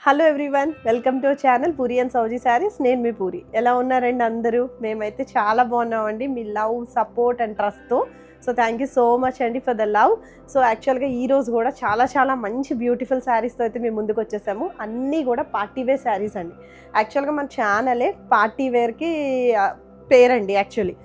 Hello everyone, welcome to our channel Puri and Sowji sarees. నేను మీ పూరి. ఎలా ఉన్నారండి అందరూ? మేమైతే చాలా బాగున్నామండి మీ లవ్, సపోర్ట్ అండ్ ట్రస్ట్తో. So thank you so much అండి ఫర్ ద లవ్. సో యాక్చువల్గా ఈరోజు కూడా చాలా మంచి బ్యూటిఫుల్ శారీస్తో అయితే మేము ముందుకు వచ్చేసాము. అన్నీ కూడా పార్టీ వేర్ శారీస్ అండి. యాక్చువల్గా మన ఛానలే పార్టీ వేర్కి పేరండి. యాక్చువల్లీ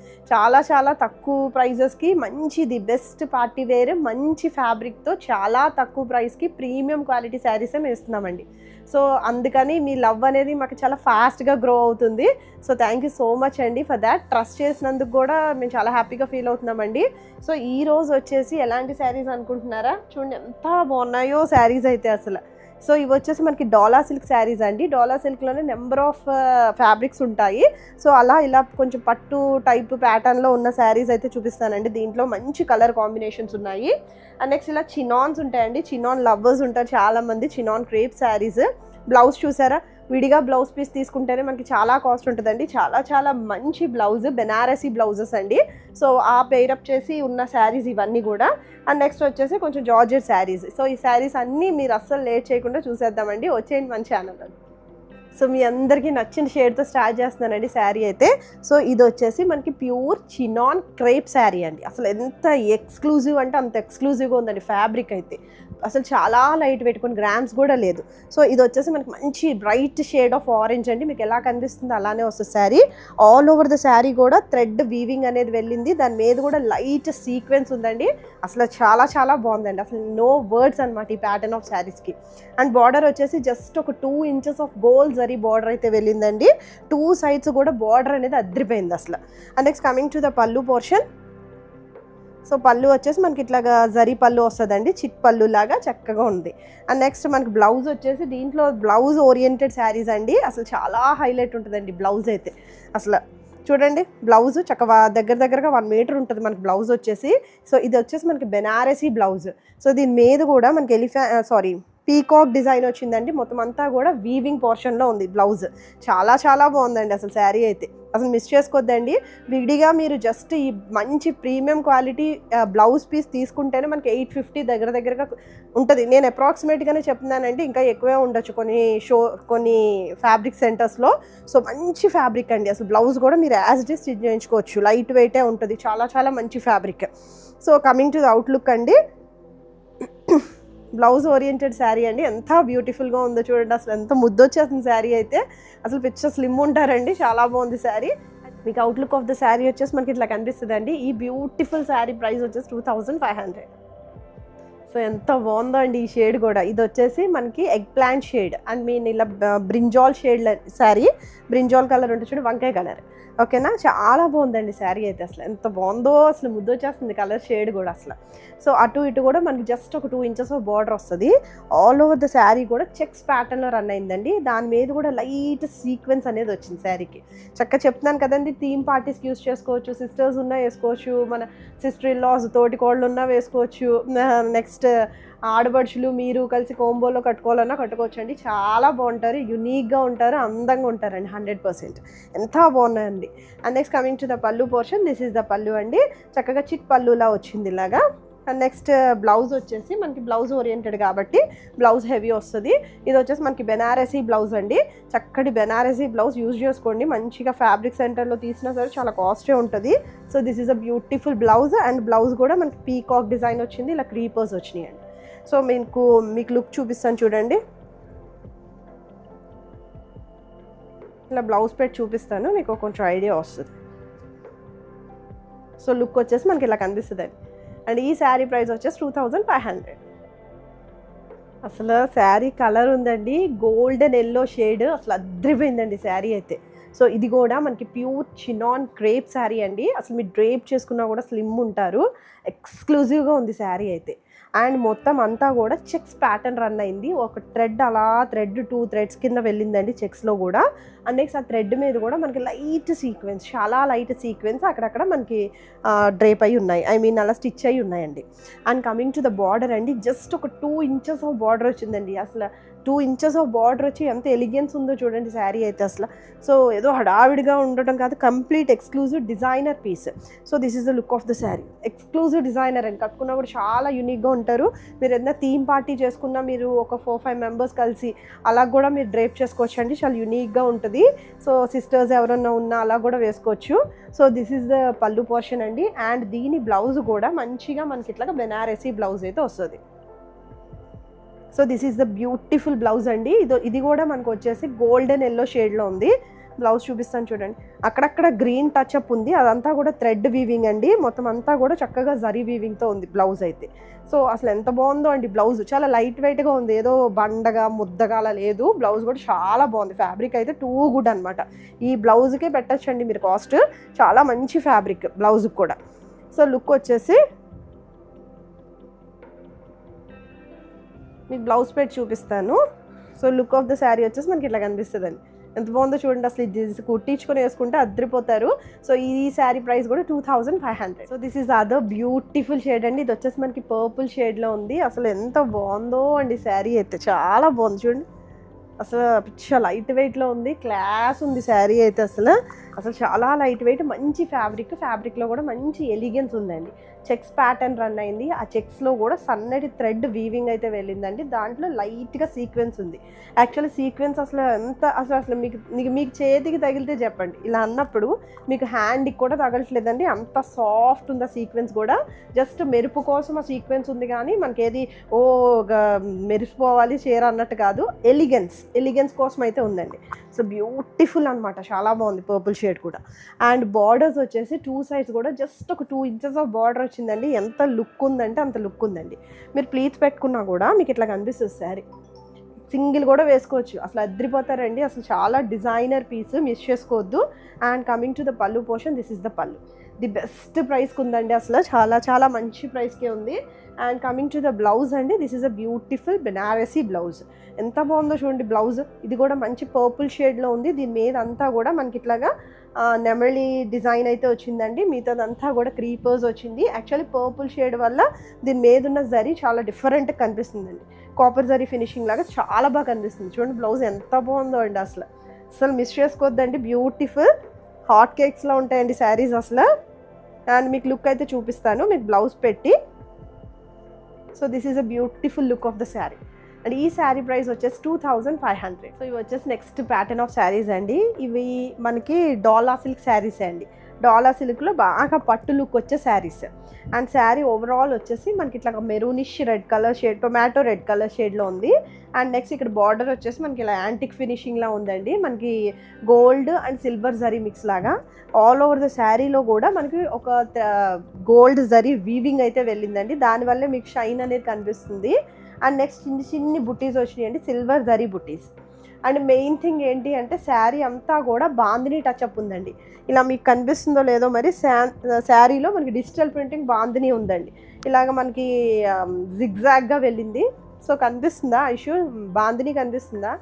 చాలా తక్కువ ప్రైజెస్కి మంచి ది బెస్ట్ పార్టీ వేర్ మంచి ఫ్యాబ్రిక్తో చాలా తక్కువ ప్రైస్కి ప్రీమియం క్వాలిటీ శారీసే మేము ఇస్తున్నామండి. సో అందుకని మీ లవ్ అనేది మాకు చాలా ఫాస్ట్గా గ్రో అవుతుంది. So thank you so much అండి ఫర్ దాట్. ట్రస్ట్ చేసినందుకు కూడా మేము చాలా హ్యాపీగా ఫీల్ అవుతున్నామండి. సో ఈరోజు వచ్చేసి ఎలాంటి శారీస్ అనుకుంటున్నారా? చూడండి ఎంత బాగున్నాయో శారీస్ అయితే అసలు. సో ఇవి వచ్చేసి మనకి డోలా సిల్క్ శారీస్ అండి. డోలా సిల్క్లోనే నెంబర్ ఆఫ్ ఫ్యాబ్రిక్స్ ఉంటాయి. సో ఇలా కొంచెం పట్టు టైప్ ప్యాటర్న్లో ఉన్న శారీస్ అయితే చూపిస్తానండి. దీంట్లో మంచి కలర్ కాంబినేషన్స్ ఉన్నాయి. అండ్ నెక్స్ట్ ఇలా చినాన్స్ ఉంటాయండి. చినాన్ లవర్స్ ఉంటారు చాలామంది. Chinon crepe saris. బ్లౌజ్ చూసారా? విడిగా బ్లౌజ్ పీస్ తీసుకుంటేనే మనకి చాలా కాస్ట్ ఉంటుందండి. చాలా మంచి బ్లౌజ్, బెనారసీ బ్లౌజెస్ అండి. సో ఆ పేరప్ చేసి ఉన్న శారీస్ ఇవన్నీ కూడా. అండ్ నెక్స్ట్ వచ్చేసి కొంచెం జార్జెట్ శారీస్. సో ఈ శారీస్ అన్నీ మీరు అస్సలు లేట్ చేయకుండా చూసేద్దామండి. వచ్చేయండి మన ఛానల్లో. సో మీ అందరికీ నచ్చిన షేడ్తో స్టార్ట్ చేస్తున్నానండి శారీ అయితే. సో ఇది వచ్చేసి మనకి ప్యూర్ చినాన్ క్రేప్ శారీ అండి. అసలు ఎంత ఎక్స్క్లూజివ్ అంటే అంత ఎక్స్క్లూజివ్గా ఉందండి ఫ్యాబ్రిక్ అయితే. అసలు చాలా లైట్ పెట్టుకుని గ్రామ్స్ కూడా లేదు. సో ఇది వచ్చేసి మనకి మంచి బ్రైట్ షేడ్ ఆఫ్ ఆరెంజ్ అండి. మీకు ఎలా కనిపిస్తుందో అలానే వస్తుంది sari. All over the sari కూడా థ్రెడ్ వీవింగ్ అనేది వెళ్ళింది. దాని మీద కూడా లైట్ సీక్వెన్స్ ఉందండి. అసలు చాలా బాగుందండి. అసలు నో వర్డ్స్ అనమాట ఈ ప్యాటర్న్ ఆఫ్ శారీస్కి. అండ్ బార్డర్ వచ్చేసి జస్ట్ ఒక 2 inches of gold zari border అయితే వెళ్ళిందండి. 2 sides కూడా బార్డర్ అనేది అద్రిపోయింది అసలు. And next coming to the pallu portion. So పళ్ళు వచ్చేసి మనకి ఇట్లాగా జరీ పళ్ళు వస్తుందండి. చిట్ పళ్ళు లాగా చక్కగా ఉంది. అండ్ నెక్స్ట్ మనకి బ్లౌజ్ వచ్చేసి దీంట్లో బ్లౌజ్ ఓరియంటెడ్ శారీస్ అండి. అసలు చాలా హైలైట్ ఉంటుందండి బ్లౌజ్ అయితే. అసలు చూడండి బ్లౌజ్ చక్కగా దగ్గరగా 1 meter ఉంటుంది మనకి బ్లౌజ్ వచ్చేసి. సో ఇది వచ్చేసి మనకి బెనారసీ బ్లౌజ్. సో దీని మీద కూడా మనకి పీకాక్ డిజైన్ వచ్చిందండి. మొత్తం అంతా కూడా వీవింగ్ పోర్షన్లో ఉంది బ్లౌజ్. చాలా బాగుందండి అసలు శారీ అయితే. అసలు మిస్ చేసుకోవద్దండి. విడిగా మీరు జస్ట్ ఈ మంచి ప్రీమియం క్వాలిటీ బ్లౌజ్ పీస్ తీసుకుంటేనే మనకి 850 దగ్గరగా ఉంటుంది. నేను అప్రాక్సిమేట్గానే చెప్తున్నానండి, ఇంకా ఎక్కువే ఉండొచ్చు కొన్ని ఫ్యాబ్రిక్ సెంటర్స్లో. సో మంచి ఫ్యాబ్రిక్ అండి. అసలు బ్లౌజ్ కూడా మీరు యాజ్ ఇట్ ఈస్ స్టిచ్ చేయించుకోవచ్చు. లైట్ వెయిటే ఉంటుంది. చాలా మంచి fabric. So coming to the outlook అండి. బ్లౌజ్ ఓరియంటెడ్ శారీ అండి. ఎంత బ్యూటిఫుల్గా ఉందో చూడండి. అసలు ఎంత ముద్దొచ్చేస్తుంది శారీ అయితే. అసలు పిక్చర్ స్లిమ్ ఉంటారండి. చాలా బాగుంది శారీ. మీకు అవుట్లుక్ ఆఫ్ ద శారీ వచ్చేసి మనకి ఇట్లా కనిపిస్తుంది అండి. ఈ బ్యూటిఫుల్ శారీ ప్రైస్ వచ్చేసి 2500. సో ఎంత బాగుందో అండి ఈ షేడ్ కూడా. ఇది వచ్చేసి మనకి eggplant shade and mean ఇలా brinjal shade sari. Brinjal colour ఉంటుంది చూడండి, వంకాయ కలర్. ఓకేనా? చాలా బాగుందండి శారీ అయితే. అసలు ఎంత బాగుందో, అసలు ముద్దు వచ్చేస్తుంది కలర్ షేడ్ కూడా అసలు. సో అటు ఇటు కూడా మనకి జస్ట్ ఒక 2 inches ఆఫ్ బార్డర్ వస్తుంది. ఆల్ ఓవర్ ద శారీ కూడా చెక్స్ ప్యాటర్న్లో రన్ అయిందండి. దాని మీద కూడా లైట్ సీక్వెన్స్ అనేది వచ్చింది శారీకి. చక్కగా చెప్తున్నాను కదండి, థీమ్ పార్టీస్కి యూస్ చేసుకోవచ్చు. సిస్టర్స్ ఉన్నా వేసుకోవచ్చు, మన సిస్టర్ ఇన్ లాస్ తోటి కోళ్ళు ఉన్నా వేసుకోవచ్చు. నెక్స్ట్ ఆడబడుచులు మీరు కలిసి కోంబోలో కట్టుకోవాలన్నా కట్టుకోవచ్చు అండి. చాలా బాగుంటారు, యునీక్గా ఉంటారు, అందంగా ఉంటారండి 100%. ఎంత బాగున్నాయండి. And next coming to the pallu portion. This is the పళ్ళు అండి. చక్కగా చిట్ పళ్ళులా వచ్చింది ఇలాగా. అండ్ నెక్స్ట్ బ్లౌజ్ వచ్చేసి మనకి బ్లౌజ్ ఓరియంటెడ్ కాబట్టి బ్లౌజ్ హెవీ వస్తుంది. ఇది వచ్చేసి మనకి బెనారసీ బ్లౌజ్ అండి. చక్కటి బెనారసీ బ్లౌజ్ యూజ్ చేసుకోండి. మంచిగా ఫ్యాబ్రిక్ సెంటర్లో తీసినా సరే చాలా కాస్టే ఉంటుంది. So this is a beautiful blouse. And blouse కూడా మనకి పీకాక్ డిజైన్ వచ్చింది, ఇలా క్రీపర్స్ వచ్చినాయి అండి. సో మీకు లుక్ చూపిస్తాను చూడండి. ఇలా బ్లౌజ్ పెట్టి చూపిస్తాను, మీకు కొంచెం ఐడియా వస్తుంది. సో లుక్ వచ్చేసి మనకి ఇలా కనిపిస్తుంది అండి. అండ్ ఈ శారీ ప్రైస్ వచ్చేసి 2500. అసలు శారీ కలర్ ఉందండి, గోల్డెన్ ఎల్లో షేడ్. అసలు అద్రిపోయిందండి శారీ అయితే. సో ఇది కూడా మనకి ప్యూర్ చినాన్ క్రేప్ శారీ అండి. అసలు మీరు డ్రేప్ చేసుకున్నా కూడా స్లిమ్ ఉంటారు. ఎక్స్క్లూజివ్గా ఉంది శారీ అయితే. అండ్ మొత్తం అంతా కూడా చెక్స్ ప్యాటర్న్ రన్ అయింది. ఒక థ్రెడ్ 2 threads కింద వెళ్ళిందండి చెక్స్లో కూడా. అండ్ నెక్స్ట్ ఆ థ్రెడ్ మీద కూడా మనకి లైట్ సీక్వెన్స్, చాలా లైట్ సీక్వెన్స్ అక్కడక్కడ మనకి డ్రేప్ అయి ఉన్నాయి, అలా స్టిచ్ అయి ఉన్నాయండి. And coming to the border అండి, జస్ట్ ఒక 2 inches ఆఫ్ బార్డర్ వచ్చిందండి. అసలు 2 ఇంచెస్ ఆఫ్ బార్డర్ వచ్చి ఎంత ఎలిగెన్స్ ఉందో చూడండి శారీ అయితే అసలు. సో ఏదో హడావిడిగా ఉండటం కాదు, complete exclusive designer piece. So this is the look of the sari. Exclusive designer అండి, కట్టుకున్నా కూడా చాలా యూనిక్గా ఉంటారు. మీరు ఏదైనా థీమ్ పార్టీ చేసుకున్నా, మీరు ఒక 4-5 మెంబర్స్ కలిసి అలా కూడా మీరు డ్రేప్ చేసుకోవచ్చు అండి, చాలా యూనిక్గా ఉంటుంది. సో సిస్టర్స్ ఎవరన్నా ఉన్నా అలా కూడా వేసుకోవచ్చు. So this is the pallu portion అండి. అండ్ దీని బ్లౌజ్ కూడా మంచిగా మనకి ఇట్లాగా బెనారసీ బ్లౌజ్ అయితే వస్తుంది. So this is the beautiful blouse అండి. ఇది కూడా మనకు వచ్చేసి గోల్డెన్ ఎల్లో షేడ్లో ఉంది. బ్లౌజ్ చూపిస్తాను చూడండి, అక్కడక్కడ గ్రీన్ టచ్ అప్ ఉంది, అదంతా కూడా థ్రెడ్ వీవింగ్ అండి. మొత్తం అంతా కూడా చక్కగా జరీ వీవింగ్తో ఉంది బ్లౌజ్ అయితే. సో అసలు ఎంత బాగుందో అండి బ్లౌజ్, చాలా లైట్ వెయిట్గా ఉంది, ఏదో బండగా ముద్దగా అలా లేదు. బ్లౌజ్ కూడా చాలా బాగుంది, ఫ్యాబ్రిక్ అయితే టూ గుడ్ అనమాట. ఈ బ్లౌజ్కే పెట్టచ్చండి మీరు కాస్ట్, చాలా మంచి ఫ్యాబ్రిక్ బ్లౌజ్కి కూడా. సో లుక్ వచ్చేసి మీకు బ్లౌజ్ పెట్టి చూపిస్తాను. So look of the sari వచ్చేసి మనకి ఇట్లా కనిపిస్తుందండి. ఎంత బాగుందో చూడండి, అసలు ఇది కుట్టించుకొని వేసుకుంటే అద్దరిపోతారు. సో ఈ శారీ ప్రైస్ కూడా 2500. So this is other beautiful shade అండి. ఇది వచ్చేసి మనకి పర్పుల్ షేడ్లో ఉంది. అసలు ఎంత బాగుందో అండి శారీ అయితే, చాలా బాగుంది చూడండి. అసలు పిచ్చ లైట్ వెయిట్లో ఉంది, క్లాస్ ఉంది శారీ అయితే. అసలు చాలా లైట్ వెయిట్, మంచి ఫ్యాబ్రిక్లో కూడా మంచి ఎలిగెన్స్ ఉందండి. చెక్స్ ప్యాటర్న్ రన్ అయింది, ఆ చెక్స్లో కూడా సన్నటి థ్రెడ్ వీవింగ్ అయితే వెళ్ళిందండి. దాంట్లో లైట్గా సీక్వెన్స్ ఉంది. యాక్చువల్లీ సీక్వెన్స్ అసలు మీకు చేతికి తగిలితే చెప్పండి, ఇలా అన్నప్పుడు మీకు హ్యాండ్కి కూడా తగలట్లేదండి, అంత సాఫ్ట్ ఉంది ఆ సీక్వెన్స్ కూడా. జస్ట్ మెరుపు కోసం ఆ సీక్వెన్స్ ఉంది, కానీ మనకి ఏది మెరిసిపోవాలి చీర అన్నట్టు కాదు, ఎలిగెన్స్ కోసం అయితే ఉందండి. సో బ్యూటిఫుల్ అనమాట, చాలా బాగుంది పర్పుల్ షేడ్ కూడా. అండ్ బార్డర్స్ వచ్చేసి 2 సైడ్స్ కూడా జస్ట్ ఒక 2 ఇంచెస్ ఆఫ్ బార్డర్ వచ్చిందండి. ఎంత లుక్ ఉందంటే అంత లుక్ ఉందండి. మీరు ప్లీట్స్ పెట్టుకున్నా కూడా మీకు ఇట్లా కనిపిస్తుంది శారీ, సింగిల్ కూడా వేసుకోవచ్చు, అసలు అద్దరిపోతారండి. అసలు చాలా డిజైనర్ పీస్, మిస్ చేసుకోవద్దు. And coming to the pallu portion, this is the pallu. The best ప్రైస్కి ఉందండి, అసలు చాలా చాలా మంచి ప్రైస్కే ఉంది. And coming to the blouse అండి, this is a beautiful Banarasi blouse. ఎంత బాగుందో చూడండి బ్లౌజ్. ఇది కూడా మంచి పర్పుల్ షేడ్లో ఉంది. దీని మీద అంతా కూడా మనకి ఇట్లాగా నెమలి డిజైన్ అయితే వచ్చిందండి. మిగతాదంతా కూడా క్రీపర్స్ వచ్చింది. యాక్చువల్లీ పర్పుల్ షేడ్ వల్ల దీని మీద ఉన్న జరీ చాలా డిఫరెంట్గా కనిపిస్తుందండి, కాపర్ జరీ ఫినిషింగ్ లాగా చాలా బాగా కనిపిస్తుంది. చూడండి బ్లౌజ్ ఎంత బాగుందో అండి, అసలు మిస్ చేసుకోవద్దండి. బ్యూటిఫుల్ హాట్ కేక్స్లో ఉంటాయండి శారీస్ అసలు. అండ్ మీకు లుక్ అయితే చూపిస్తాను మీకు బ్లౌజ్ పెట్టి. So this is a beautiful look of the sari. And ఈ శారీ ప్రైస్ వచ్చేసి 2500. సో ఇవి వచ్చేసి నెక్స్ట్ ప్యాటర్న్ ఆఫ్ శారీస్ అండి. ఇవి మనకి డోలా సిల్క్ శారీస్ అండి. డోలా సిల్క్లో బాగా పట్టు లుక్ వచ్చే శారీస్. అండ్ శారీ ఓవరాల్ వచ్చేసి మనకి ఇట్లా maroonish red colour shade, tomato red colour షేడ్లో ఉంది. అండ్ నెక్స్ట్ ఇక్కడ బార్డర్ వచ్చేసి మనకి ఇలా యాంటిక్ ఫినిషింగ్లా ఉందండి. మనకి gold and silver zari mix లాగా ఆల్ ఓవర్ ద శారీలో కూడా మనకి ఒక గోల్డ్ జరీ వీవింగ్ అయితే వెళ్ళిందండి. దానివల్లే మీకు షైన్ అనేది కనిపిస్తుంది. అండ్ నెక్స్ట్ చిన్ని బుట్టీస్ వచ్చినాయండి, silver zari buttis. And main thing ఏంటి అంటే శారీ అంతా కూడా బాందిని టచ్అప్ ఉందండి. ఇలా మీకు కనిపిస్తుందో లేదో మరి, శారీలో మనకి డిజిటల్ ప్రింటింగ్ బాందిని ఉందండి. ఇలాగ మనకి జిగ్జాగ్గా వెళ్ళింది. సో కనిపిస్తుందా ఇష్యూ, బాందిని కనిపిస్తుందా?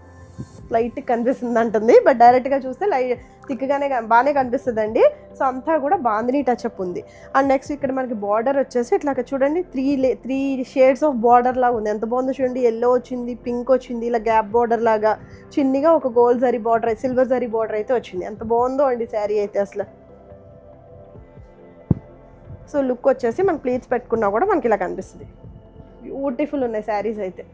లైట్ కనిపిస్తుంది అంటుంది, బట్ డైరెక్ట్గా చూస్తే థిక్గానే బాగానే కనిపిస్తుందండి. సో అంతా కూడా బాందిని టచ్అప్ ఉంది. అండ్ నెక్స్ట్ ఇక్కడ మనకి బార్డర్ వచ్చేసి ఇట్లా చూడండి 3 షేడ్స్ ఆఫ్ బార్డర్ లాగా ఉంది. ఎంత బాగుందో చూడండి, ఎల్లో వచ్చింది, పింక్ వచ్చింది, ఇలా గ్యాప్ బార్డర్ లాగా చిన్నగా ఒక gold zari border, silver zari border అయితే వచ్చింది. ఎంత బాగుందో అండి శారీ అయితే అసలు. సో లుక్ వచ్చేసి మన ప్లీట్స్ పెట్టుకున్నా కూడా మనకి ఇలా కనిపిస్తుంది. బ్యూటిఫుల్ ఉన్నాయి శారీస్ అయితే.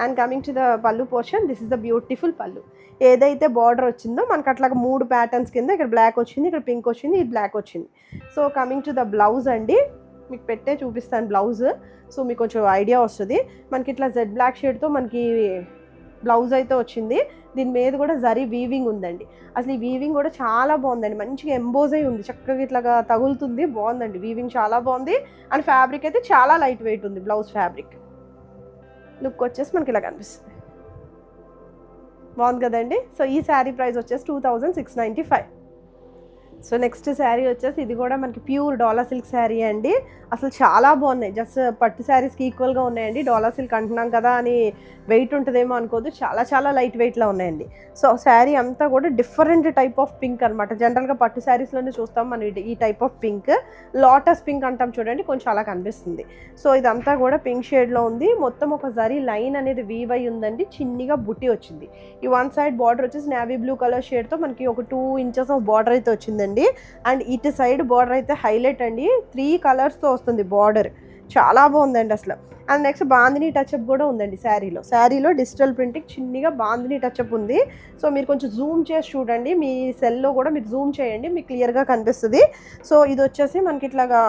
And coming to the pallu portion, this is the beautiful పళ్ళు. ఏదైతే బార్డర్ వచ్చిందో మనకు అట్లాగా 3 ప్యాటర్న్స్ కింద, ఇక్కడ బ్లాక్ వచ్చింది, ఇక్కడ పింక్ వచ్చింది, ఇది బ్లాక్ వచ్చింది. So coming to the blouse అండి, మీకు పెట్టే చూపిస్తాను బ్లౌజ్. సో మీకు కొంచెం ఐడియా వస్తుంది. మనకి ఇట్లా జెడ్ బ్లాక్ షేడ్తో మనకి బ్లౌజ్ అయితే వచ్చింది. దీని మీద కూడా జరీ వీవింగ్ ఉందండి. అసలు ఈ వీవింగ్ కూడా చాలా బాగుందండి, మంచిగా ఎంబోజ్ అయి ఉంది, చక్కగా ఇట్లాగా తగులుతుంది, బాగుందండి వీవింగ్ చాలా బాగుంది. అండ్ ఫ్యాబ్రిక్ అయితే చాలా లైట్ వెయిట్ ఉంది బ్లౌజ్ ఫ్యాబ్రిక్. లుక్ వచ్చేసి మనకి ఇలా కనిపిస్తుంది, బాగుంది కదండి. సో ఈ శారీ ప్రైస్ వచ్చేసి 2695. సో నెక్స్ట్ శారీ వచ్చేసి ఇది కూడా మనకి ప్యూర్ డోలా సిల్క్ శారీ అండి. అసలు చాలా బాగున్నాయి, జస్ట్ పట్టు శారీస్కి ఈక్వల్గా ఉన్నాయండి. డోలా సిల్క్ అంటున్నాం కదా అని వెయిట్ ఉంటుందేమో అనుకోదు, చాలా చాలా లైట్ వెయిట్లో ఉన్నాయండి. సో శారీ అంతా కూడా డిఫరెంట్ టైప్ ఆఫ్ పింక్ అనమాట. జనరల్గా పట్టు శారీస్లోనే చూస్తాం మనం ఈ type of pink, lotus pink అంటాం చూడండి, కొంచెం అలా కనిపిస్తుంది. సో ఇదంతా కూడా పింక్ షేడ్లో ఉంది. మొత్తం ఒక జరీ లైన్ అనేది వీవ్ అయి ఉందండి, చిన్నగా బుట్టి వచ్చింది. ఈ వన్ సైడ్ బార్డర్ వచ్చేసి నేవీ బ్లూ కలర్ షేడ్తో మనకి ఒక 2 ఇంచెస్ ఆఫ్ బార్డర్ అయితే వచ్చిందండి. అండ్ ఇటు సైడ్ బార్డర్ అయితే హైలైట్ అండి, 3 కలర్స్తో వస్తుంది బార్డర్, చాలా బాగుందండి అసలు. అండ్ నెక్స్ట్ బాందిని టచ్అప్ కూడా ఉందండి శారీలో డిజిటల్ ప్రింటింగ్ చిన్నగా బాందిని టచ్అప్ ఉంది. సో మీరు కొంచెం జూమ్ చేసి చూడండి, మీ సెల్లో కూడా మీరు జూమ్ చేయండి, మీకు క్లియర్గా కనిపిస్తుంది. సో ఇది వచ్చేసి మనకి ఇట్లాగా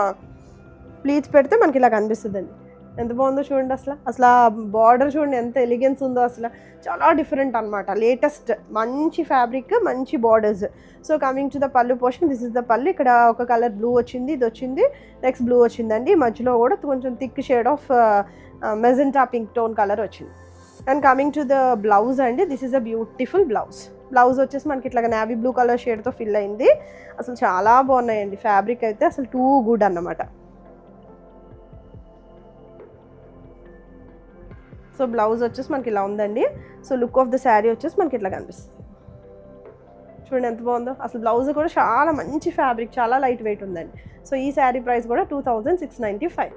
ప్లీట్స్ పెడితే మనకి ఇలా కనిపిస్తుంది అండి. ఎంత బాగుందో చూడండి, అసలు బార్డర్ చూడండి ఎంత ఎలిగెన్స్ ఉందో, అసలు చాలా డిఫరెంట్ అనమాట. లేటెస్ట్ మంచి ఫ్యాబ్రిక్, మంచి borders. So coming to the pallu portion, this is the పళ్ళు. ఇక్కడ ఒక కలర్ బ్లూ వచ్చింది, ఇది వచ్చింది, నెక్స్ట్ బ్లూ వచ్చిందండి. మధ్యలో కూడా కొంచెం thick shade of magenta pink tone colour వచ్చింది. And coming to the blouse అండి, this is a beautiful blouse వచ్చేసి మనకి ఇట్లా నేవీ బ్లూ కలర్ షేడ్తో ఫిల్ అయింది. అసలు చాలా బాగున్నాయండి, ఫ్యాబ్రిక్ అయితే అసలు టూ గుడ్ అన్నమాట. సో బ్లౌజ్ వచ్చేసి మనకి ఇలా ఉందండి. So look of the sari వచ్చేసి మనకి ఇట్లా కనిపిస్తుంది. చూడండి ఎంత బాగుందో, అసలు బ్లౌజ్ కూడా చాలా మంచి ఫ్యాబ్రిక్, చాలా లైట్ వెయిట్ ఉందండి. సో ఈ శారీ ప్రైస్ కూడా 2695.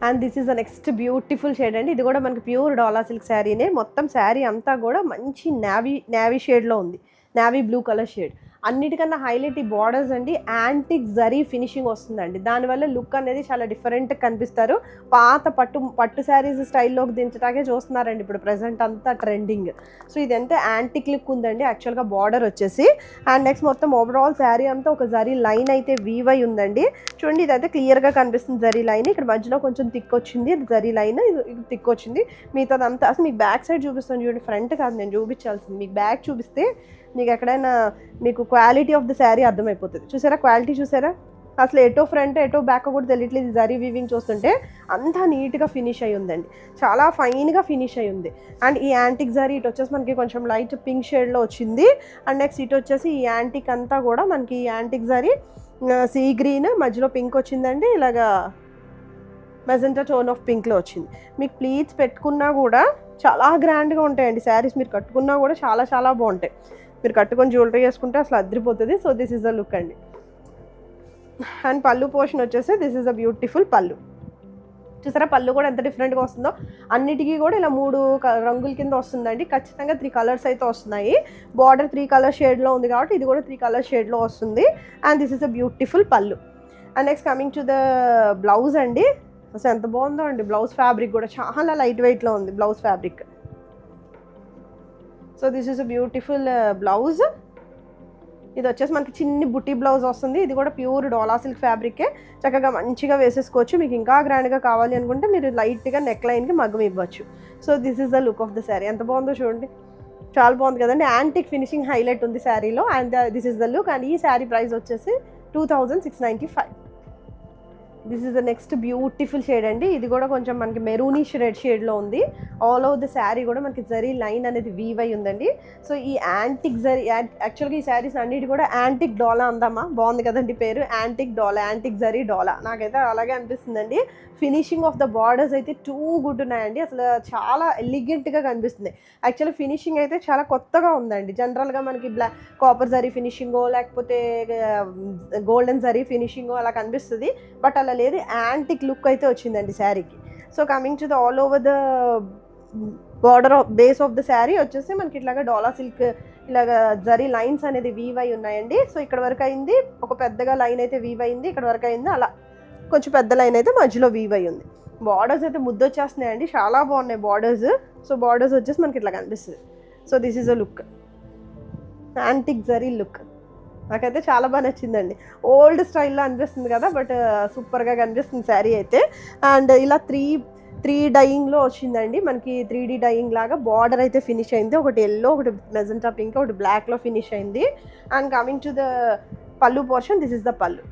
And this is the next beautiful shade అండి. ఇది కూడా మనకి ప్యూర్ డోలా సిల్క్ శారీనే. మొత్తం శారీ అంతా కూడా మంచి నేవీ షేడ్లో ఉంది, నేవీ బ్లూ కలర్ షేడ్. అన్నిటికన్నా హైలైట్ ఈ బార్డర్స్ అండి, యాంటిక్ జరీ ఫినిషింగ్ వస్తుందండి. దానివల్ల లుక్ అనేది చాలా డిఫరెంట్గా కనిపిస్తారు. పాత పట్టు శారీస్ స్టైల్లోకి దించడానికే చూస్తున్నారండి ఇప్పుడు ప్రజెంట్ అంతా ట్రెండింగ్. సో ఇదంతా యాంటిక్ లుక్ ఉందండి యాక్చువల్గా బార్డర్ వచ్చేసి. అండ్ నెక్స్ట్ మొత్తం ఓవరాల్ శారీ అంతా ఒక జరీ లైన్ అయితే వీవ్ అయి ఉందండి. చూడండి ఇదైతే క్లియర్గా కనిపిస్తుంది జరీ లైన్. ఇక్కడ మధ్యలో కొంచెం థిక్ వచ్చింది, ఇది జరీ లైన్, ఇది థిక్ వచ్చింది. మిగతాదంతా అసలు మీకు బ్యాక్ సైడ్ చూపిస్తాను చూడండి, ఫ్రంట్ కాదు నేను చూపించాల్సింది. మీకు బ్యాక్ చూపిస్తే మీకు ఎక్కడైనా మీకు క్వాలిటీ ఆఫ్ ద శారీ అర్థమైపోతుంది. చూసారా క్వాలిటీ, చూసారా అసలు ఎటో ఫ్రంట్ ఎటో బ్యాక్ కూడా తెలియట్లేదు. జరీ వీవింగ్ చూస్తుంటే అంతా నీట్గా ఫినిష్ అయి ఉందండి, చాలా ఫైన్గా ఫినిష్ అయి ఉంది. అండ్ ఈ యాంటిక్ జరీ ఇటు వచ్చేసి మనకి కొంచెం లైట్ పింక్ షేడ్లో వచ్చింది. అండ్ నెక్స్ట్ ఇటు వచ్చేసి ఈ యాంటిక్ అంతా కూడా మనకి ఈ యాంటిక్ జరీ సీ గ్రీన్ మధ్యలో పింక్ వచ్చిందండి, ఇలాగా మెజెంటా టోన్ ఆఫ్ పింక్లో వచ్చింది. మీకు ప్లీట్స్ పెట్టుకున్నా కూడా చాలా గ్రాండ్గా ఉంటాయండి శారీస్, మీరు కట్టుకున్నా కూడా చాలా చాలా బాగుంటాయి. మీరు కట్టుకొని జ్యువెలరీ వేసుకుంటే అసలు అదిరిపోతుంది. So this is the look అండి. అండ్ పళ్ళు పోర్షన్ వచ్చేసి దిస్ ఈజ్ అ బ్యూటిఫుల్ పళ్ళు. చూసారా పళ్ళు కూడా ఎంత డిఫరెంట్గా వస్తుందో. అన్నిటికీ కూడా ఇలా 3 రంగుల కింద వస్తుందండి. ఖచ్చితంగా 3 కలర్స్ అయితే వస్తున్నాయి. బార్డర్ 3 కలర్ షేడ్లో ఉంది కాబట్టి ఇది కూడా 3 కలర్ షేడ్లో వస్తుంది. And this is a beautiful pallu. And next coming to the blouse అండి. అసలు ఎంత బాగుందో అండి బ్లౌజ్ ఫ్యాబ్రిక్ కూడా చాలా లైట్ వెయిట్లో ఉంది blouse fabric. So this is a beautiful blouse. ఇది వచ్చేసి మనకి చిన్ని బుట్టి బ్లౌజ్ వస్తుంది. ఇది కూడా ప్యూర్ డోలా సిల్క్ ఫ్యాబ్రికే, చక్కగా మంచిగా వేసేసుకోవచ్చు. మీకు ఇంకా గ్రాండ్గా కావాలి అనుకుంటే మీరు లైట్గా నెక్ లైన్కి మగ్గం ఇవ్వచ్చు. So this is the look of the sari. ఎంత బాగుందో చూడండి, చాలా బాగుంది కదండి. యాంటిక్ ఫినిషింగ్ హైలైట్ ఉంది శారీలో. And this is the look. And ఈ శారీ ప్రైస్ వచ్చేసి 2695. This is the next beautiful shade అండి. ఇది కూడా కొంచెం మనకి మెరూనిష్ రెడ్ షేడ్లో ఉంది. ఆల్ ఓవర్ ద శారీ కూడా మనకి జరీ లైన్ అనేది వీవ్ అయి ఉందండి. సో ఈ యాంటిక్ జరీ, యాక్చువల్గా ఈ శారీస్ అన్నిటి కూడా యాంటిక్ డోలా అందామా, బాగుంది కదండి పేరు, యాంటిక్ డోలా, యాంటిక్ జరీ డోలా. నాకైతే అలాగే అనిపిస్తుందండి. ఫినిషింగ్ ఆఫ్ ద బార్డర్స్ అయితే టూ గుడ్ ఉన్నాయండి, అసలు చాలా ఎలిగెంట్గా కనిపిస్తుంది. యాక్చువల్లీ ఫినిషింగ్ అయితే చాలా కొత్తగా ఉందండి. జనరల్గా మనకి కాపర్ జరీ ఫినిషింగో లేకపోతే గోల్డెన్ జరీ ఫినిషింగో అలా కనిపిస్తుంది, బట్ అలా లేదు, యాంటిక్ లుక్ అయితే వచ్చిందండి శారీకి. So coming to the all over the border base of the sari వచ్చేసి మనకి ఇట్లాగా డోలా సిల్క్ ఇలాగా జరీ లైన్స్ అనేది వీవ్ అయి ఉన్నాయండి. సో ఇక్కడ వరకు అయింది, ఒక పెద్దగా లైన్ అయితే వీవ్ అయింది, ఇక్కడ వరకు అయింది, అలా కొంచెం పెద్ద లైన్ అయితే మధ్యలో వీవ్ అయి ఉంది. బార్డర్స్ అయితే ముద్దొచ్చేస్తున్నాయండి, చాలా బాగున్నాయి బార్డర్స్. సో బార్డర్స్ వచ్చేసి మనకి ఇట్లా కనిపిస్తుంది. So this is a look, antique zari look. నాకైతే చాలా బాగా నచ్చిందండి. ఓల్డ్ స్టైల్లో అనిపిస్తుంది కదా, బట్ సూపర్గా కనిపిస్తుంది శారీ అయితే. అండ్ ఇలా త్రీ డైయింగ్లో వచ్చిందండి మనకి, 3D డైయింగ్ లాగా బార్డర్ అయితే ఫినిష్ అయింది. ఒకటి ఎల్లో, ఒకటి మెజెంటా పింక్, ఒకటి బ్లాక్లో ఫినిష్ అయింది. And coming to the pallu portion, this is the పళ్ళు.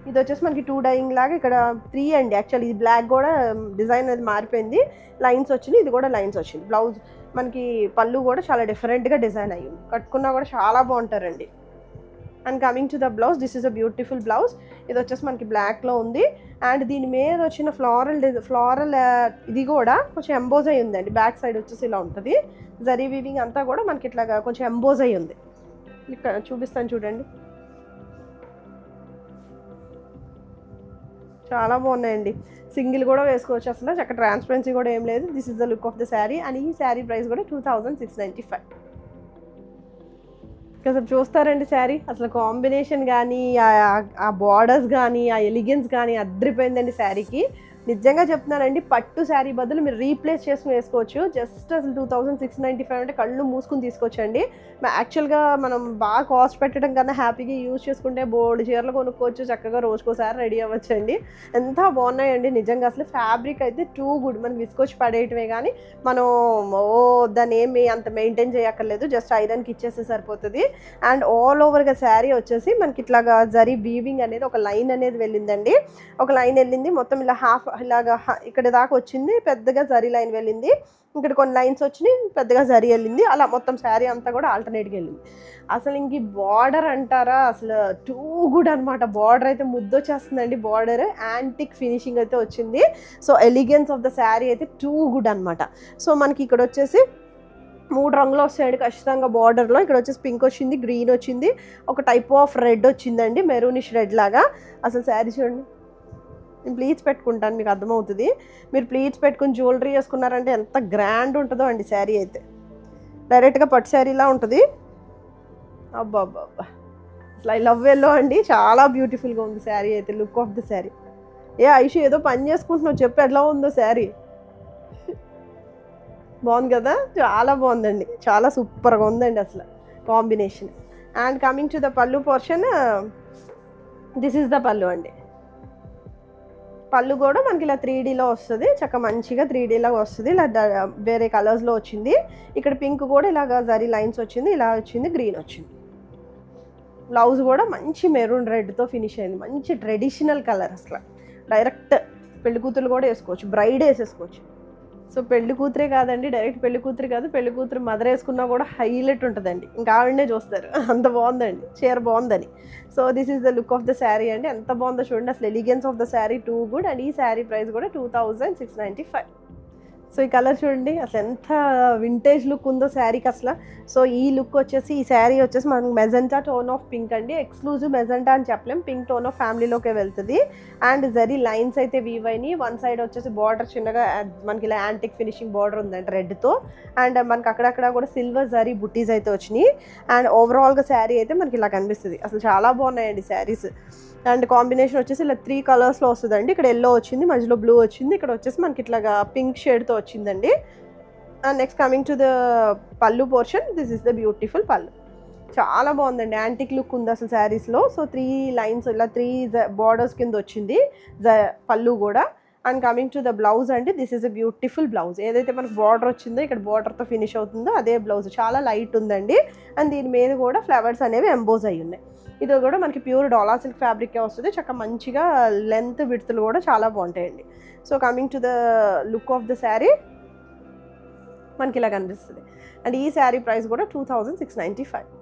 ఇది వచ్చేసి మనకి 2 డైయింగ్ లాగా, ఇక్కడ 3 అండి. యాక్చువల్లీ ఇది బ్లాక్ కూడా డిజైన్ అనేది మారిపోయింది, లైన్స్ వచ్చింది, ఇది కూడా లైన్స్ వచ్చింది. బ్లౌజ్ మనకి పళ్ళు కూడా చాలా డిఫరెంట్గా డిజైన్ అయ్యింది, కట్టుకున్నా కూడా చాలా బాగుంటారండి. And coming to the blouse, this is a beautiful blouse. ఇది వచ్చేసి మనకి బ్లాక్లో ఉంది. అండ్ దీని మీద వచ్చిన ఫ్లారల్ ఇది కూడా కొంచెం ఎంబోజ్ అయి ఉందండి. బ్యాక్ సైడ్ వచ్చేసి ఇలా ఉంటుంది. జరీ వీవింగ్ అంతా కూడా మనకి ఇట్లాగా కొంచెం ఎంబోజ్ అయి ఉంది. ఇక్కడ చూపిస్తాను చూడండి, చాలా బాగున్నాయండి. సింగిల్ కూడా వేసుకోవచ్చు, అసలు చక్కగా ట్రాన్స్పరెన్సీ కూడా ఏం లేదు. This is the look of the sari. And ఈ శారీ ప్రైస్ కూడా 2695. అసలు చూస్తారండి శారీ, అసలు కాంబినేషన్ కానీ ఆ బార్డర్స్ కానీ ఆ ఎలిగెన్స్ కానీ అద్రిపోయిందండి శారీకి. నిజంగా చెప్తున్నానండి, పట్టు శారీ బదులు మీరు రీప్లేస్ చేసుకుని వేసుకోవచ్చు. జస్ట్ అసలు 2695 అంటే కళ్ళు మూసుకుని తీసుకోవచ్చండి. యాక్చువల్గా మనం బాగా కాస్ట్ పెట్టడం కన్నా హ్యాపీగా యూజ్ చేసుకుంటే బోల్డ్ చీరలు కొనుక్కోవచ్చు, చక్కగా రోజుకోసారి రెడీ అవ్వచ్చండి. ఎంత బాగున్నాయండి నిజంగా. అసలు ఫ్యాబ్రిక్ అయితే టూ గుడ్. మనం విసుకొచ్చి పడేయటమే కానీ మనం దాన్ని ఏమి అంత మెయింటైన్ చేయక్కర్లేదు, జస్ట్ ఐరన్కి ఇచ్చేస్తే సరిపోతుంది. అండ్ ఆల్ ఓవర్గా శారీ వచ్చేసి మనకి ఇట్లాగా జరీ వీవింగ్ అనేది ఒక లైన్ అనేది వెళ్ళిందండి. ఒక లైన్ వెళ్ళింది మొత్తం ఇలా హాఫ్ ఇలాగా ఇక్కడ దాకా వచ్చింది, పెద్దగా జరీ లైన్ వెళ్ళింది. ఇక్కడ కొన్ని లైన్స్ వచ్చినాయి, పెద్దగా జరీ వెళ్ళింది. అలా మొత్తం శారీ అంతా కూడా ఆల్టర్నేట్గా వెళ్ళింది. అసలు ఇంక బార్డర్ అంటారా, అసలు టూ గుడ్ అనమాట. బార్డర్ అయితే ముద్దొచ్చేస్తుందండి. బార్డర్ యాంటిక్ ఫినిషింగ్ అయితే వచ్చింది. So elegance of the sari అయితే టూ గుడ్ అనమాట. సో మనకి ఇక్కడ వచ్చేసి 3 రంగులు వస్తాయండి ఖచ్చితంగా బార్డర్లో. ఇక్కడ వచ్చేసి పింక్ వచ్చింది, గ్రీన్ వచ్చింది, ఒక టైప్ ఆఫ్ రెడ్ వచ్చిందండి, మెరూనిష్ రెడ్ లాగా. అసలు శారీ చూడండి, నేను ప్లీట్స్ పెట్టుకుంటాను, మీకు అర్థమవుతుంది. మీరు ప్లీట్స్ పెట్టుకుని జ్యువెలరీ వేసుకున్నారంటే ఎంత గ్రాండ్ ఉంటుందో అండి శారీ అయితే. డైరెక్ట్గా పట్టు శారీలా ఉంటుంది. అబ్బా అబ్బా అబ్బా, అసలు ఐ లవ్ ఎల్లో అండి, చాలా బ్యూటిఫుల్గా ఉంది శారీ అయితే. Look of the sari. Aishu ఏదో పని చేసుకుంటున్నావు, చెప్పు ఎట్లా ఉందో శారీ. బాగుంది కదా, చాలా బాగుందండి, చాలా సూపర్గా ఉందండి అసలు combination. And coming to the pallu portion, this is the పళ్ళు అండి. పళ్ళు కూడా మనకి ఇలా 3Dలో వస్తుంది, చక్క మంచిగా 3Dలో వస్తుంది. ఇలా వేరే కలర్స్లో వచ్చింది. ఇక్కడ పింక్ కూడా ఇలాగ జరీ లైన్స్ వచ్చింది, ఇలా వచ్చింది, గ్రీన్ వచ్చింది. బ్లౌజ్ కూడా మంచి మెరూన్ రెడ్తో ఫినిష్ అయింది, మంచి ట్రెడిషనల్ కలర్. అసలు డైరెక్ట్ పెళ్లి కూతురు కూడా వేసుకోవచ్చు, బ్రైడ్ వేసేసుకోవచ్చు. సో పెళ్లి కూతురే కాదండి, డైరెక్ట్ పెళ్లి కూతురు కాదు, పెళ్లి కూతురు మదర్ వేసుకున్నా కూడా హైలైట్ ఉంటుందండి. ఇంకా ఆవిడనే చూస్తారు, అంత బాగుందండి, చీర బాగుందని. So this is the look of the sari అండి. ఎంత బాగుందో చూడండి, అసలు elegance of the sari too good. And ఈ శారీ ప్రైస్ కూడా 2695. సో ఈ కలర్ చూడండి, అసలు ఎంత వింటేజ్ లుక్ ఉందో శారీకి అసలు. సో ఈ లుక్ వచ్చేసి, ఈ శారీ వచ్చేసి మనకు మెజెంటా టోన్ ఆఫ్ పింక్ అండి. ఎక్స్క్లూజివ్ మెజెంటా అని చెప్పలేం, పింక్ టోన్ ఆఫ్ ఫ్యామిలీలోకే వెళ్తుంది. అండ్ జరీ లైన్స్ అయితే వీవ్ అయినాయి. వన్ సైడ్ వచ్చేసి బార్డర్ చిన్నగా మనకి ఇలా యాంటిక్ ఫినిషింగ్ బార్డర్ ఉందండి రెడ్తో. అండ్ మనకి అక్కడక్కడ కూడా సిల్వర్ జరీ బుట్టీస్ అయితే వచ్చినాయి. అండ్ ఓవరాల్గా శారీ అయితే మనకి ఇలా కనిపిస్తుంది. అసలు చాలా బాగున్నాయండి శారీస్. అండ్ కాంబినేషన్ వచ్చేసి ఇలా 3 కలర్స్లో వస్తుందండి. ఇక్కడ ఎల్లో వచ్చింది, మధ్యలో బ్లూ వచ్చింది, ఇక్కడ వచ్చేసి మనకి ఇట్లాగా పింక్ షేడ్తో వచ్చిందండి. And next coming to the pallu portion, this is the beautiful pallu. చాలా బాగుందండి, యాంటిక్ లుక్ ఉంది అసలు శారీస్లో. సో 3 లైన్స్ ఇలా 3 బార్డర్స్ కింద వచ్చింది పళ్ళు కూడా. And coming to the blouse అండి, this is a beautiful blouse. ఏదైతే మనకు బార్డర్ వచ్చిందో ఇక్కడ బార్డర్తో ఫినిష్ అవుతుందో అదే బ్లౌజ్, చాలా లైట్ ఉందండి. అండ్ దీని మీద కూడా ఫ్లవర్స్ అనేవి ఎంబోజ్ అయ్యి ఉన్నాయి. ఇది కూడా మనకి ప్యూర్ డోలా సిల్క్ ఫ్యాబ్రిక్కే వస్తుంది, చక్కగా మంచిగా లెంత్ విడ్త్లు కూడా చాలా బాగుంటాయండి. So coming to the look of the sari, మనకి ఇలా కనిపిస్తుంది. అండ్ ఈ శారీ ప్రైస్ కూడా 2695.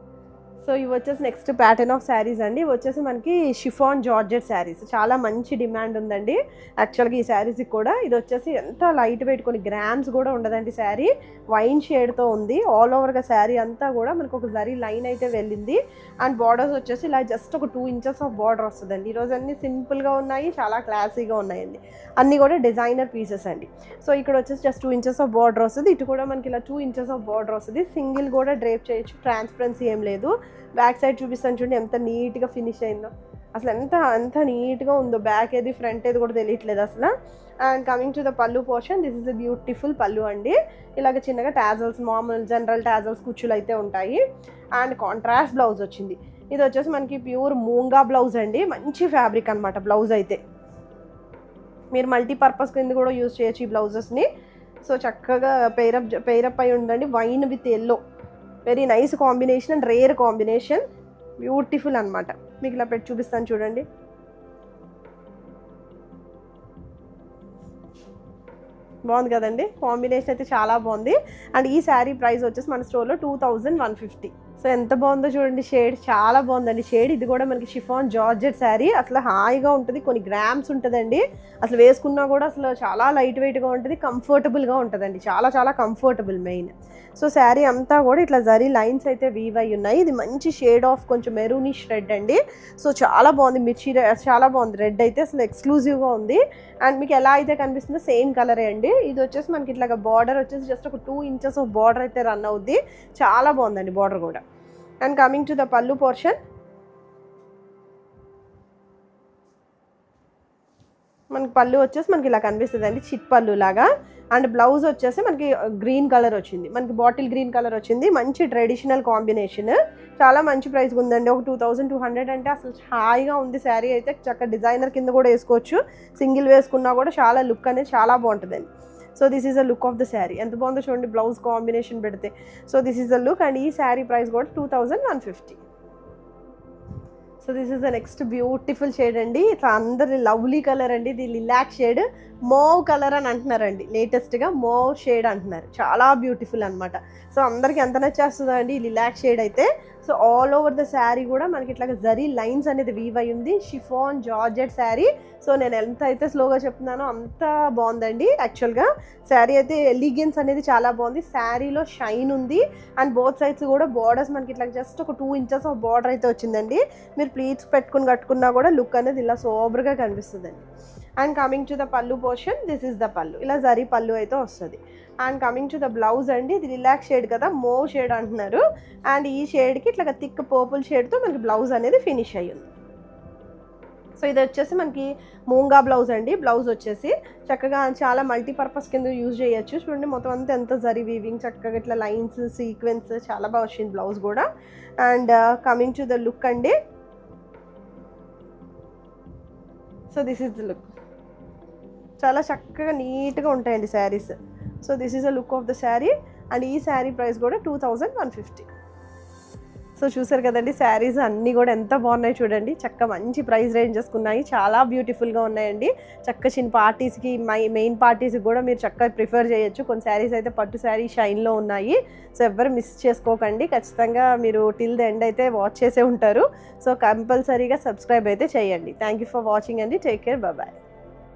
సో ఇవి వచ్చేసి నెక్స్ట్ ప్యాటర్న్ ఆఫ్ శారీస్ అండి. ఇవి వచ్చేసి మనకి షిఫాన్ జార్జెట్ శారీస్, చాలా మంచి డిమాండ్ ఉందండి యాక్చువల్గా ఈ శారీస్కి కూడా. ఇది వచ్చేసి ఎంత లైట్ వెయిట్, కొన్ని గ్రామ్స్ కూడా ఉండదండి శారీ. వైన్ షేడ్తో ఉంది. ఆల్ ఓవర్గా శారీ అంతా కూడా మనకు ఒక జరీ లైన్ అయితే వెళ్ళింది. అండ్ బార్డర్స్ వచ్చేసి ఇలా జస్ట్ ఒక 2 ఇంచెస్ ఆఫ్ బార్డర్ వస్తుందండి. ఈరోజు అన్నీ సింపుల్గా ఉన్నాయి, చాలా క్లాసీగా ఉన్నాయండి. అన్నీ కూడా డిజైనర్ పీసెస్ అండి. సో ఇక్కడ వచ్చేసి జస్ట్ 2 ఇంచెస్ ఆఫ్ బార్డర్ వస్తుంది. ఇటు కూడా మనకి ఇలా 2 ఇంచెస్ ఆఫ్ బార్డర్ వస్తుంది. సింగిల్ కూడా డ్రేప్ చేయొచ్చు, ట్రాన్స్పరెన్సీ ఏం లేదు. బ్యాక్ సైడ్ చూపిస్తాను చూడండి, ఎంత నీట్గా ఫినిష్ అయిందో. అసలు ఎంత నీట్గా ఉందో, బ్యాక్ ఏది ఫ్రంట్ ఏది కూడా తెలియట్లేదు అసలు. And coming to the pallu portion, this is a beautiful పళ్ళు అండి. ఇలాగ చిన్నగా టాజల్స్, మామూలు జనరల్ టాజల్స్ కుచ్చులు అయితే ఉంటాయి. అండ్ కాంట్రాస్ట్ బ్లౌజ్ వచ్చింది. ఇది వచ్చేసి మనకి ప్యూర్ మూంగా బ్లౌజ్ అండి, మంచి ఫ్యాబ్రిక్ అనమాట బ్లౌజ్ అయితే. మీరు మల్టీపర్పస్ కింద కూడా యూజ్ చేయొచ్చు ఈ బ్లౌజెస్ని. సో చక్కగా పెయిరప్ అయి ఉండండి, wine with yellow, very nice combination and rare combination, beautiful అనమాట. మీకు ఇలా పెట్టి చూపిస్తాను చూడండి. బాగుంది కదండి, కాంబినేషన్ అయితే చాలా బాగుంది. అండ్ ఈ శారీ ప్రైస్ వచ్చేసి మన స్టోర్లో 2150. సో ఎంత బాగుందో చూడండి షేడ్, చాలా బాగుందండి షేడ్. ఇది కూడా మనకి షిఫాన్ జార్జెట్ శారీ, అసలు హాయిగా ఉంటుంది, కొన్ని గ్రామ్స్ ఉంటుందండి. అసలు వేసుకున్నా కూడా అసలు చాలా లైట్ వెయిట్గా ఉంటుంది, కంఫర్టబుల్గా ఉంటుందండి, చాలా చాలా కంఫర్టబుల్ మెయిన్. సో శారీ అంతా కూడా ఇట్లా జరీ లైన్స్ అయితే వీవ్ అయి ఉన్నాయి. ఇది మంచి షేడ్ ఆఫ్ కొంచెం మెరూనిష్ రెడ్ అండి. సో చాలా బాగుంది, మిర్చి చాలా బాగుంది. రెడ్ అయితే అసలు ఎక్స్క్లూజివ్గా ఉంది. అండ్ మీకు ఎలా అయితే కనిపిస్తుందో సేమ్ కలరే అండి. ఇది వచ్చేసి మనకి ఇట్లాగా బార్డర్ వచ్చేసి జస్ట్ ఒక 2 ఇంచెస్ ఆఫ్ బార్డర్ అయితే రన్ అవుద్ది. చాలా బాగుందండి బార్డర్ కూడా. అండ్ కమింగ్ టు ద పల్లు పోర్షన్, మనకి పళ్ళు వచ్చేసి మనకి ఇలా కనిపిస్తుంది అండి, చిట్ పళ్ళు లాగా. అండ్ బ్లౌజ్ వచ్చేసి మనకి గ్రీన్ కలర్ వచ్చింది, మనకి బాటిల్ గ్రీన్ కలర్ వచ్చింది. మంచి ట్రెడిషనల్ కాంబినేషన్, చాలా మంచి ప్రైస్ ఉందండి. ఒక 2200 అంటే అసలు హాయిగా ఉంది శారీ అయితే. చక్కగా డిజైనర్ కింద కూడా వేసుకోవచ్చు, సింగిల్ వేసుకున్నా కూడా చాలా లుక్ అనేది చాలా బాగుంటుందండి. So this is a look of the sari. ఎంత బాగుందో చూడండి బ్లౌజ్ కాంబినేషన్ పెడితే. So this is a look. And ఈ శారీ ప్రైస్ కూడా 2150. So this is the next beautiful shade అండి. ఇట్లా అందరి లవ్లీ కలర్ అండి. ఇది లిలాక్ షేడ్, మోవ్ కలర్ అని అంటున్నారండి, లేటెస్ట్గా మోవ్ షేడ్ అంటున్నారు. చాలా బ్యూటిఫుల్ అనమాట. సో అందరికి ఎంత నచ్చేస్తుందో అండి ఈ లిలాక్ షేడ్ అయితే. So all over the sari కూడా మనకి ఇట్లా జరీ లైన్స్ అనేది వీవ్ అయి ఉంది. Chiffon georgette sari. సో నేను ఎంత అయితే స్లోగా చెప్తున్నానో అంత బాగుందండి. యాక్చువల్గా శారీ అయితే ఎలిగెన్స్ అనేది చాలా బాగుంది. శారీలో షైన్ ఉంది. అండ్ బోత్ సైడ్స్ కూడా బార్డర్స్ మనకి ఇట్లా జస్ట్ ఒక 2 ఇంచెస్ ఆఫ్ బార్డర్ అయితే వచ్చిందండి. మీరు ప్లీట్స్ పెట్టుకుని కట్టుకున్నా కూడా లుక్ అనేది ఇలా సోబర్గా కనిపిస్తుందండి. అండ్ కమింగ్ టు ద పల్లు పోర్షన్, దిస్ ఇస్ ద పల్లు. ఇలా జరీ పల్లు అయితే వస్తుంది. And coming to the blouse అండి, ఇది రిలాక్స్ షేడ్ కదా, మోవ్ షేడ్ అంటున్నారు. అండ్ ఈ షేడ్కి ఇట్లా థిక్ పర్పుల్ షేడ్తో మనకి బ్లౌజ్ అనేది ఫినిష్ అయ్యింది. సో ఇది వచ్చేసి మనకి మూంగా బ్లౌజ్ అండి. బ్లౌజ్ వచ్చేసి చక్కగా చాలా మల్టీపర్పస్ కింద యూజ్ చేయొచ్చు. చూడండి మొత్తం అంతా ఎంత జరీ వీవింగ్, చక్కగా ఇట్లా లైన్స్ సీక్వెన్స్ చాలా బాగా వచ్చింది బ్లౌజ్ కూడా. And coming to the look అండి, so this is the look. చాలా చక్కగా నీట్గా ఉంటాయండి sarees. So this is the look of the sari. And ఈ శారీ ప్రైస్ కూడా 2150. సో చూసారు కదండి శారీస్ అన్నీ కూడా ఎంత బాగున్నాయి చూడండి. చక్క మంచి ప్రైస్ రేంజెస్ ఉన్నాయి, చాలా బ్యూటిఫుల్గా ఉన్నాయండి. చక్క చిన్న పార్టీస్కి, మెయిన్ పార్టీస్కి కూడా మీరు చక్కగా ప్రిఫర్ చేయొచ్చు. కొన్ని శారీస్ అయితే పట్టు శారీ షైన్లో ఉన్నాయి. సో ఎవ్వరు మిస్ చేసుకోకండి, ఖచ్చితంగా మీరు టిల్ ద ఎండ్ అయితే వాచ్ చేసే ఉంటారు. సో కంపల్సరీగా సబ్స్క్రైబ్ అయితే చేయండి. థ్యాంక్ యూ ఫర్ వాచింగ్ అండి. Take care, bye.